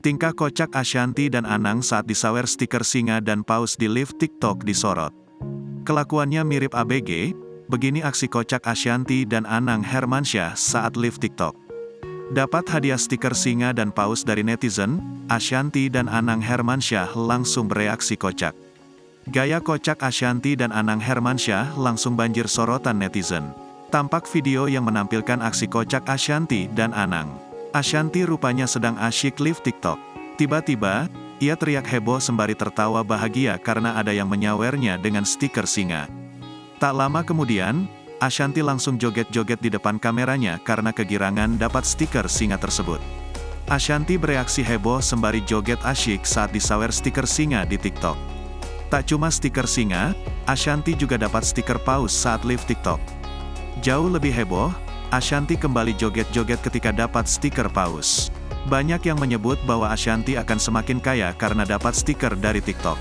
Tingkah kocak Ashanty dan Anang saat disawer stiker singa dan paus di live TikTok disorot. Kelakuannya mirip ABG, begini aksi kocak Ashanty dan Anang Hermansyah saat live TikTok. Dapat hadiah stiker singa dan paus dari netizen, Ashanty dan Anang Hermansyah langsung bereaksi kocak. Gaya kocak Ashanty dan Anang Hermansyah langsung banjir sorotan netizen. Tampak video yang menampilkan aksi kocak Ashanty dan Anang. Ashanty rupanya sedang asyik live TikTok. Tiba-tiba, ia teriak heboh sembari tertawa bahagia karena ada yang menyawernya dengan stiker singa. Tak lama kemudian, Ashanty langsung joget-joget di depan kameranya karena kegirangan dapat stiker singa tersebut. Ashanty bereaksi heboh sembari joget asyik saat disawer stiker singa di TikTok. Tak cuma stiker singa, Ashanty juga dapat stiker paus saat live TikTok. Jauh lebih heboh, Ashanty kembali joget-joget ketika dapat stiker paus. Banyak yang menyebut bahwa Ashanty akan semakin kaya karena dapat stiker dari TikTok.